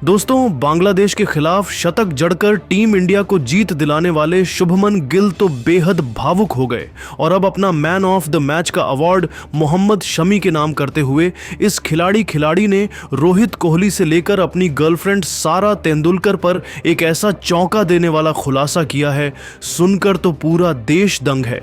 दोस्तों, बांग्लादेश के खिलाफ शतक जड़कर टीम इंडिया को जीत दिलाने वाले शुभमन गिल तो बेहद भावुक हो गए और अब अपना मैन ऑफ द मैच का अवार्ड मोहम्मद शमी के नाम करते हुए इस खिलाड़ी ने रोहित कोहली से लेकर अपनी गर्लफ्रेंड सारा तेंदुलकर पर एक ऐसा चौंका देने वाला खुलासा किया है, सुनकर तो पूरा देश दंग है।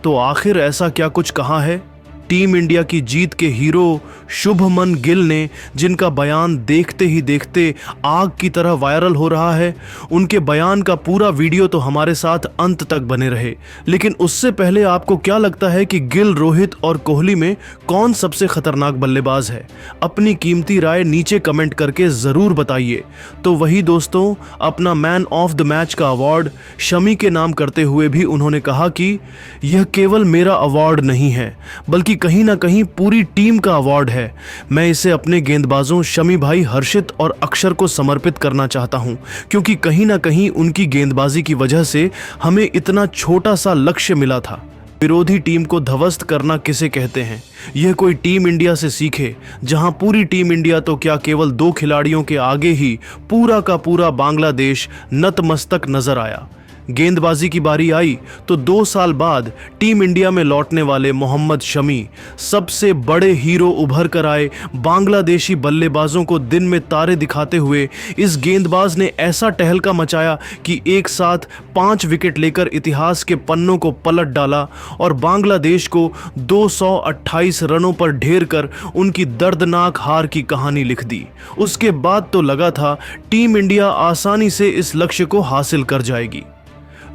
तो आखिर ऐसा क्या कुछ कहा है टीम इंडिया की जीत के हीरो शुभमन गिल ने, जिनका बयान देखते ही देखते आग की तरह वायरल हो रहा है। उनके बयान का पूरा वीडियो तो हमारे साथ अंत तक बने रहे। लेकिन उससे पहले आपको क्या लगता है कि गिल, रोहित और कोहली में कौन सबसे खतरनाक बल्लेबाज है? अपनी कीमती राय नीचे कमेंट करके ज़रूर बताइए। तो वही दोस्तों, अपना मैन ऑफ द मैच का अवार्ड शमी के नाम करते हुए भी उन्होंने कहा कि यह केवल मेरा अवार्ड नहीं है, बल्कि कहीं ना कहीं पूरी टीम का अवार्ड है। मैं इसे अपने गेंदबाजों शमी भाई, हर्षित और अक्षर को समर्पित करना चाहता हूं, क्योंकि कहीं ना कहीं उनकी गेंदबाजी की वजह से हमें इतना छोटा सा लक्ष्य मिला था। विरोधी टीम को ध्वस्त करना किसे कहते हैं? यह कोई टीम इंडिया से सीखे, जहां पूरी टीम इंडिया तो क्या केवल 2 खिलाड़ियों के आगे ही पूरा का पूरा बांग्लादेश नतमस्तक नजर आया। गेंदबाजी की बारी आई तो 2 साल बाद टीम इंडिया में लौटने वाले मोहम्मद शमी सबसे बड़े हीरो उभर कर आए। बांग्लादेशी बल्लेबाजों को दिन में तारे दिखाते हुए इस गेंदबाज ने ऐसा टहलका मचाया कि एक साथ 5 विकेट लेकर इतिहास के पन्नों को पलट डाला और बांग्लादेश को 228 रनों पर ढेर कर उनकी दर्दनाक हार की कहानी लिख दी। उसके बाद तो लगा था टीम इंडिया आसानी से इस लक्ष्य को हासिल कर जाएगी।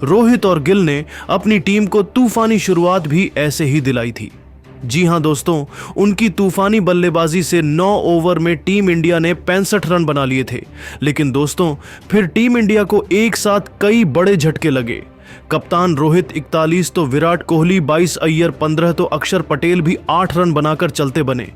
रोहित और गिल ने अपनी टीम को तूफानी शुरुआत भी ऐसे ही दिलाई थी। जी हां दोस्तों, उनकी तूफानी बल्लेबाजी से 9 ओवर में टीम इंडिया ने 65 रन बना लिए थे। लेकिन दोस्तों, फिर टीम इंडिया को एक साथ कई बड़े झटके लगे। कप्तान रोहित 41 तो विराट कोहली 22, अय्यर 15 तो अक्षर पटेल भी 8 रन बनाकर चलते बने।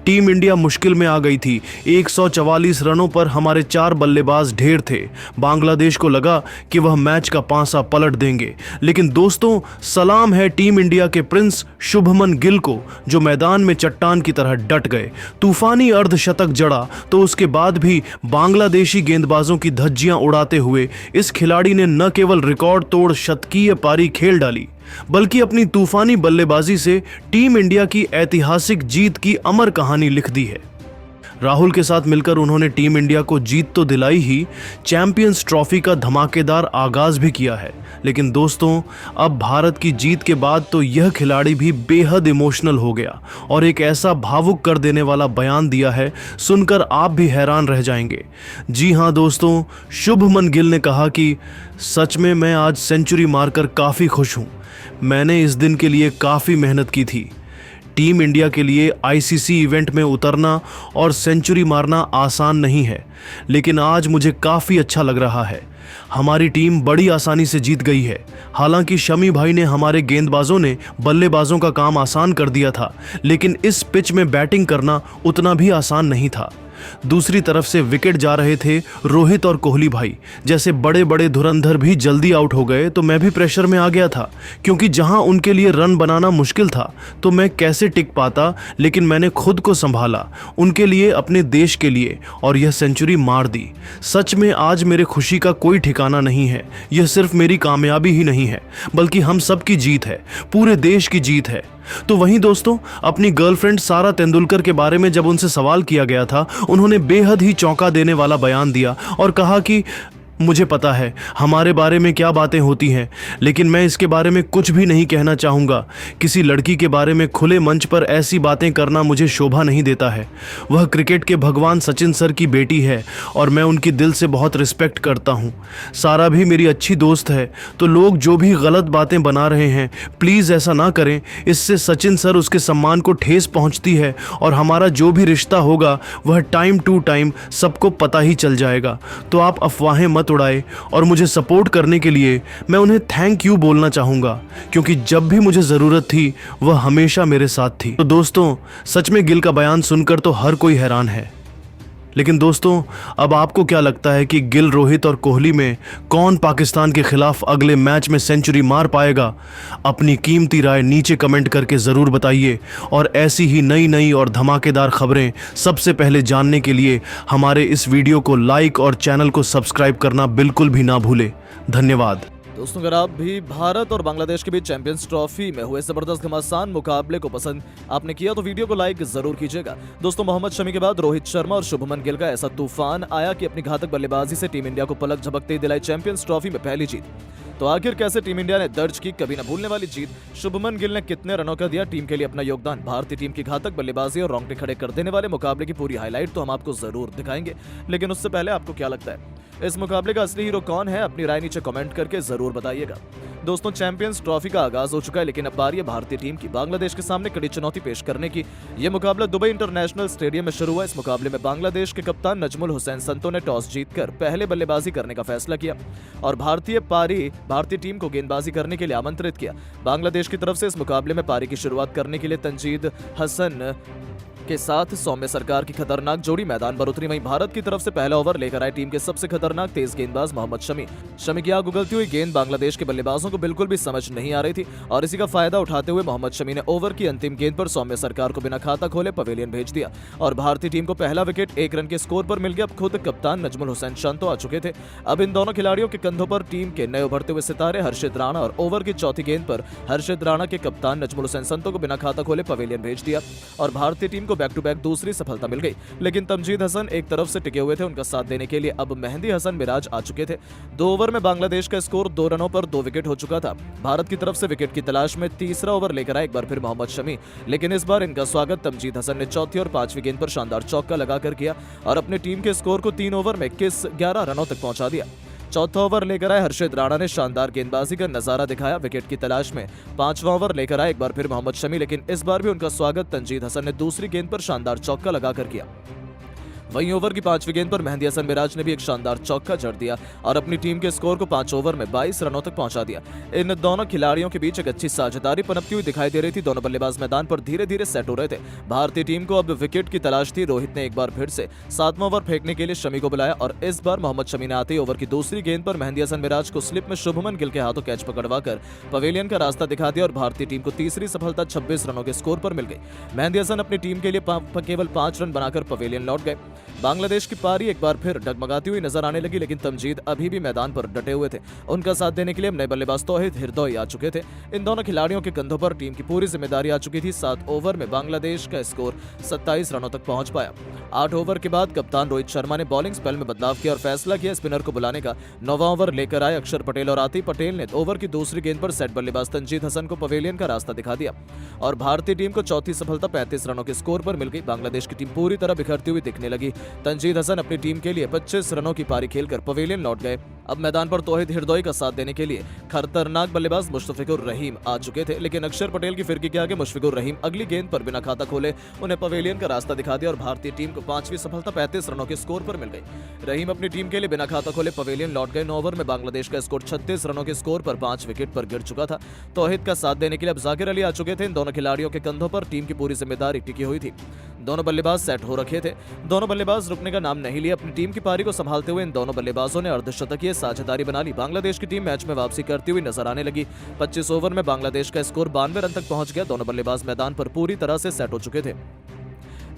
टीम इंडिया मुश्किल में आ गई थी। 144 रनों पर हमारे 4 बल्लेबाज ढेर थे। बांग्लादेश को लगा कि वह मैच का पांसा पलट देंगे। लेकिन दोस्तों, सलाम है टीम इंडिया के प्रिंस शुभमन गिल को, जो मैदान में चट्टान की तरह डट गए। तूफानी अर्धशतक जड़ा तो उसके बाद भी बांग्लादेशी गेंदबाजों की धज्जियां उड़ाते हुए इस खिलाड़ी ने न केवल रिकॉर्ड तोड़ शतकीय पारी खेल डाली, बल्कि अपनी तूफानी बल्लेबाजी से टीम इंडिया की ऐतिहासिक जीत की अमर कहानी लिख दी है। राहुल के साथ मिलकर उन्होंने टीम इंडिया को जीत तो दिलाई ही, चैंपियंस ट्रॉफी का धमाकेदार आगाज भी किया है। लेकिन दोस्तों, अब भारत की जीत के बाद तो यह खिलाड़ी भी बेहद इमोशनल हो गया और एक ऐसा भावुक कर देने वाला बयान दिया है, सुनकर आप भी हैरान रह जाएंगे। जी हां दोस्तों, शुभमन गिल ने कहा कि सच में मैं आज सेंचुरी मारकर काफ़ी खुश हूं। मैंने इस दिन के लिए काफ़ी मेहनत की थी। टीम इंडिया के लिए आईसीसी इवेंट में उतरना और सेंचुरी मारना आसान नहीं है, लेकिन आज मुझे काफ़ी अच्छा लग रहा है। हमारी टीम बड़ी आसानी से जीत गई है। हालांकि शमी भाई ने, हमारे गेंदबाजों ने बल्लेबाजों का काम आसान कर दिया था, लेकिन इस पिच में बैटिंग करना उतना भी आसान नहीं था। दूसरी तरफ से विकेट जा रहे थे रोहित और कोहली भाई जैसे बड़े बड़े धुरंधर भी जल्दी आउट हो गए, तो मैं भी प्रेशर में आ गया था, क्योंकि जहां उनके लिए रन बनाना मुश्किल था तो मैं कैसे टिक पाता। लेकिन मैंने खुद को संभाला, उनके लिए, अपने देश के लिए, और यह सेंचुरी मार दी। सच में आज मेरे खुशी का कोई ठिकाना नहीं है। यह सिर्फ मेरी कामयाबी ही नहीं है, बल्कि हम सब की जीत है, पूरे देश की जीत है। तो वहीं दोस्तों, अपनी गर्लफ्रेंड सारा तेंदुलकर के बारे में जब उनसे सवाल किया गया था, उन्होंने बेहद ही चौंका देने वाला बयान दिया और कहा कि मुझे पता है हमारे बारे में क्या बातें होती हैं, लेकिन मैं इसके बारे में कुछ भी नहीं कहना चाहूँगा। किसी लड़की के बारे में खुले मंच पर ऐसी बातें करना मुझे शोभा नहीं देता है। वह क्रिकेट के भगवान सचिन सर की बेटी है और मैं उनकी दिल से बहुत रिस्पेक्ट करता हूँ। सारा भी मेरी अच्छी दोस्त है। तो लोग जो भी गलत बातें बना रहे हैं, प्लीज़ ऐसा ना करें। इससे सचिन सर, उसके सम्मान को ठेस पहुँचती है और हमारा जो भी रिश्ता होगा वह टाइम टू टाइम सबको पता ही चल जाएगा। तो आप अफवाहें मत उड़ाए और मुझे सपोर्ट करने के लिए मैं उन्हें थैंक यू बोलना चाहूँगा, क्योंकि जब भी मुझे ज़रूरत थी वह हमेशा मेरे साथ थी। तो दोस्तों, सच में गिल का बयान सुनकर तो हर कोई हैरान है। लेकिन दोस्तों, अब आपको क्या लगता है कि गिल, रोहित और कोहली में कौन पाकिस्तान के खिलाफ अगले मैच में सेंचुरी मार पाएगा? अपनी कीमती राय नीचे कमेंट करके ज़रूर बताइए और ऐसी ही नई नई और धमाकेदार खबरें सबसे पहले जानने के लिए हमारे इस वीडियो को लाइक और चैनल को सब्सक्राइब करना बिल्कुल भी ना भूलें। धन्यवाद। दोस्तों, अगर आप भी भारत और बांग्लादेश के बीच चैंपियंस ट्रॉफी में हुए जबरदस्त घमासान मुकाबले को पसंद आपने किया तो वीडियो को लाइक जरूर कीजिएगा। दोस्तों, मोहम्मद शमी के बाद रोहित शर्मा और शुभमन गिल का ऐसा तूफान आया कि अपनी घातक बल्लेबाजी से टीम इंडिया को पलक झपकते ही दिलाई चैंपियंस ट्रॉफी में पहली जीत। तो आखिर कैसे टीम इंडिया ने दर्ज की कभी न भूलने वाली जीत? शुभमन गिल ने कितने रनों का दिया टीम के लिए अपना योगदान? भारतीय टीम की घातक बल्लेबाजी और रोंगटे खड़े कर देने वाले मुकाबले की पूरी हाईलाइट तो हम आपको जरूर दिखाएंगे, लेकिन उससे पहले आपको क्या लगता है इस मुकाबले का असली हीरो कौन है? अपनी राय नीचे कमेंट करके जरूर बताइएगा। दोस्तों, चैंपियंस ट्रॉफी का आगाज हो चुका है, लेकिन अब बारी है भारतीय टीम की बांग्लादेश के सामने कड़ी चुनौती पेश करने की। यह मुकाबला दुबई इंटरनेशनल स्टेडियम में शुरू हुआ। इस मुकाबले में बांग्लादेश के कप्तान नजमुल हुसैन संतो ने टॉस जीतकर पहले बल्लेबाजी करने का फैसला किया और भारतीय टीम को गेंदबाजी करने के लिए आमंत्रित किया। बांग्लादेश की तरफ से इस मुकाबले में पारी की शुरुआत करने के लिए तंजीद हसन के साथ सौम्य सरकार की खतरनाक जोड़ी मैदान पर उतरी। वहीं भारत की तरफ से पहला ओवर लेकर आए टीम के सबसे खतरनाक तेज गेंदबाज मोहम्मद शमी की आग उगलती हुई गेंद बांग्लादेश के बल्लेबाजों को बिल्कुल भी समझ नहीं आ रही थी और इसी का फायदा उठाते हुए मोहम्मद शमी ने ओवर की अंतिम गेंद पर सौम्य सरकार को बिना खाता खोले पवेलियन भेज दिया और भारतीय टीम को पहला विकेट 1 रन के स्कोर पर मिल गया। अब खुद कप्तान नजमुल हुसैन शांतो आ चुके थे। अब इन दोनों खिलाड़ियों के कंधों पर टीम के नए उभरते हुए सितारे हर्षित राणा और ओवर की चौथी गेंद पर हर्षित राणा के कप्तान नजमुल हुसैन संतो को बिना खाता खोले पवेलियन भेज दिया और भारतीय टीम को बैक टू बैक दूसरी सफलता मिल गई। लेकिन तमजीद हसन एक तरफ से टिके हुए थे, उनका साथ देने के लिए अब मेहंदी हसन मिराज आ चुके थे। 2 ओवर में बांग्लादेश का स्कोर 2 रनों पर 2 विकेट हो चुका था। भारत की तरफ से विकेट की तलाश में तीसरा ओवर लेकर आए एक बार फिर मोहम्मद शमी, लेकिन इस बार इनका स्वागत तमजीद हसन ने चौथी और 5वीं गेंद पर शानदार चौका लगाकर किया और अपनी टीम के स्कोर को 3 ओवर में 11 रनों तक पहुंचा दिया। चौथा ओवर लेकर आए हर्षित राणा ने शानदार गेंदबाजी का नजारा दिखाया। विकेट की तलाश में 5वां ओवर लेकर आए एक बार फिर मोहम्मद शमी, लेकिन इस बार भी उनका स्वागत तंजीद हसन ने दूसरी गेंद पर शानदार चौका लगाकर किया। वहीं ओवर की 5वीं गेंद पर मेहंदी हसन मिराज ने भी एक शानदार चौका जड़ दिया और अपनी टीम के स्कोर को 5 ओवर में 22 रनों तक पहुंचा दिया। इन दोनों खिलाड़ियों के बीच एक अच्छी साझेदारी पनपती हुई दिखाई दे रही थी। दोनों बल्लेबाज मैदान पर धीरे धीरे सेट हो रहे थे। भारतीय टीम को अब विकेट की तलाश थी। रोहित ने एक बार फिर से 7वां ओवर फेंकने के लिए शमी को बुलाया और इस बार मोहम्मद शमी ने आते ही ओवर की दूसरी गेंद पर मेहंदी हसन मिराज को स्लिप में शुभमन गिल के हाथों कैच पकड़वाकर पवेलियन का रास्ता दिखा दिया और भारतीय टीम को तीसरी सफलता 26 रनों के स्कोर पर मिल गई। मेहंदी हसन अपनी टीम के लिए केवल 5 रन बनाकर पवेलियन लौट गए। बांग्लादेश की पारी एक बार फिर डगमगाती हुई नजर आने लगी, लेकिन तमजीद अभी भी मैदान पर डटे हुए थे। उनका साथ देने के लिए नए बल्लेबाज तौहीद हिरदोई आ चुके थे। इन दोनों खिलाड़ियों के कंधों पर टीम की पूरी जिम्मेदारी आ चुकी थी। 7 ओवर में बांग्लादेश का स्कोर 27 रनों तक पहुंच पाया। 8 ओवर के बाद कप्तान रोहित शर्मा ने बॉलिंग स्पेल में बदलाव किया और फैसला किया स्पिनर को बुलाने का। 9वां ओवर लेकर आए अक्षर पटेल और आतिफ पटेल ने ओवर की दूसरी गेंद पर सेट बल्लेबाज तंजीद हसन को पवेलियन का रास्ता दिखा दिया और भारतीय टीम को चौथी सफलता 35 रनों के स्कोर पर मिल गई। बांग्लादेश की टीम पूरी तरह बिखरती हुई दिखने लगी। तंजीद हसन अपनी टीम के लिए 25 रनों की पारी खेलकर पवेलियन लौट गए। अब मैदान पर तौहीद हिरदोई का साथ देने के लिए खतरनाक बल्लेबाज मुशफिकुर रहीम आ चुके थे, लेकिन अक्षर पटेल की फिरकी के आगे मुशफिकुर रहीम अगली गेंद पर बिना खाता खोले उन्हें पवेलियन का रास्ता दिखा दिया और भारतीय टीम को 5वीं सफलता 35 रनों के स्कोर पर मिल गई। रहीम अपनी टीम के लिए बिना खाता खोले पवेलियन लौट गए। 9 ओवर में बांग्लादेश का स्कोर 36 रनों के स्कोर पर 5 विकेट पर गिर चुका था। तौहीद का साथ देने के लिए अब जाकिर अली आ चुके थे। इन दोनों खिलाड़ियों के कंधों पर टीम की पूरी जिम्मेदारी टिकी हुई थी। दोनों बल्लेबाज सेट हो रखे थे। दोनों बल्लेबाज रुकने का नाम नहीं लिया। अपनी टीम की पारी को संभालते हुए इन दोनों बल्लेबाजों ने अर्धशतकीय साझेदारी बना ली। बांग्लादेश की टीम मैच में वापसी करती हुई नजर आने लगी। 25 ओवर में बांग्लादेश का स्कोर 92 रन तक पहुंच गया। दोनों बल्लेबाज मैदान पर पूरी तरह से सेट हो चुके थे।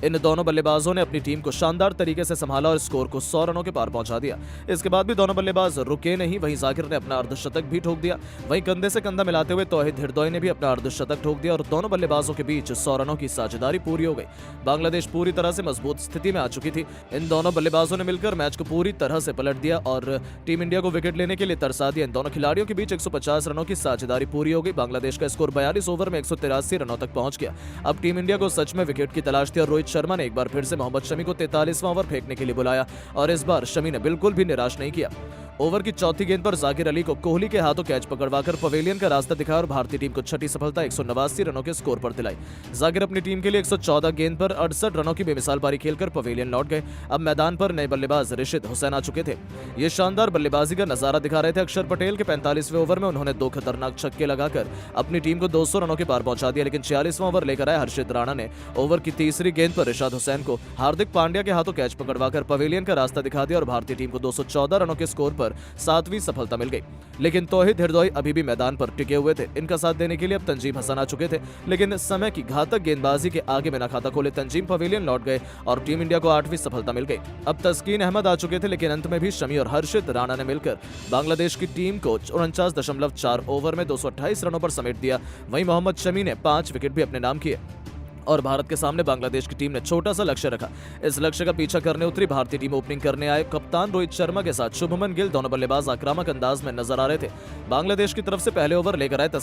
इन दोनों बल्लेबाजों ने अपनी टीम को शानदार तरीके से संभाला और स्कोर को 100 रनों के पार पहुंचा दिया। इसके बाद भी दोनों बल्लेबाज रुके नहीं। वहीं जाकिर ने अपना अर्धशतक भी ठोक दिया। वहीं कंधे से कंधा मिलाते हुए तौहीद हिरदोई ने भी अपना अर्धशतक ठोक दिया और दोनों बल्लेबाजों के बीच 100 रनों की साझेदारी पूरी हो गई। बांग्लादेश पूरी तरह से मजबूत स्थिति में आ चुकी थी। इन दोनों बल्लेबाजों ने मिलकर मैच को पूरी तरह से पलट दिया और टीम इंडिया को विकेट लेने के लिए तरसा दिया। इन दोनों खिलाड़ियों के बीच 150 रनों की साझेदारी पूरी हो गई। बांग्लादेश का स्कोर 42 ओवर में 183 रनों तक पहुंच गया। अब टीम इंडिया को सच में विकेट की तलाश थी और रोहित शर्मा ने एक बार फिर से मोहम्मद शमी को 43वां ओवर फेंकने के लिए बुलाया और इस बार शमी ने बिल्कुल भी निराश नहीं किया। ओवर की चौथी गेंद पर जाकिर अली को कोहली के हाथों कैच पकड़वाकर पवेलियन का रास्ता दिखाया और भारतीय टीम को छठी सफलता 189 रनों के स्कोर पर दिलाई। जाकिर अपनी टीम के लिए 114 गेंद पर 68 रनों की बेमिसाल पारी खेलकर पवेलियन लौट गए। अब मैदान पर नए बल्लेबाज रिशिद हुसैन आ चुके थे। ये शानदार बल्लेबाजी का नजारा दिखा रहे थे। अक्षर पटेल के 45वें ओवर में उन्होंने 2 खतरनाक छक्के लगाकर अपनी टीम को 200 रनों के पार पहुंचा दिया, लेकिन 46वां ओवर लेकर आए हर्षित राणा ने ओवर की तीसरी गेंद पर रिशाद हुसैन को हार्दिक पांड्या के हाथों कैच पकड़वाकर पवेलियन का रास्ता दिखा दिया और भारतीय टीम को 214 रनों के स्कोर पर 7वीं सफलता मिल गई। लेकिन तौहीद हिरदोई अभी भी मैदान पर टिके हुए थे। इनका साथ देने के लिए अब तंजीम हसन आ चुके थे, लेकिन समय की घातक गेंदबाजी के आगे बिना खाता खोले तंजीम पवेलियन लौट गए और टीम इंडिया को 8वीं सफलता मिल गई। अब तस्कीन अहमद आ चुके थे, लेकिन अंत में भी शमी और हर्षित राणा ने मिलकर बांग्लादेश की टीम को 49.4 ओवर में 228 रनों पर समेट दिया। वहीं मोहम्मद शमी ने 5 विकेट भी अपने नाम किए और भारत के सामने बांग्लादेश की टीम ने छोटा सा लक्ष्य रखा। इस लक्ष्य का पीछा करने उतरी भारतीय टीम ओपनिंग करने आए कप्तान रोहित शर्मा के साथ शुभमन गिल दोनों बल्लेबाज आक्रामक अंदाज में नजर आ रहे थे। बांग्लादेश की तरफ से पहले ओवर लेकर आए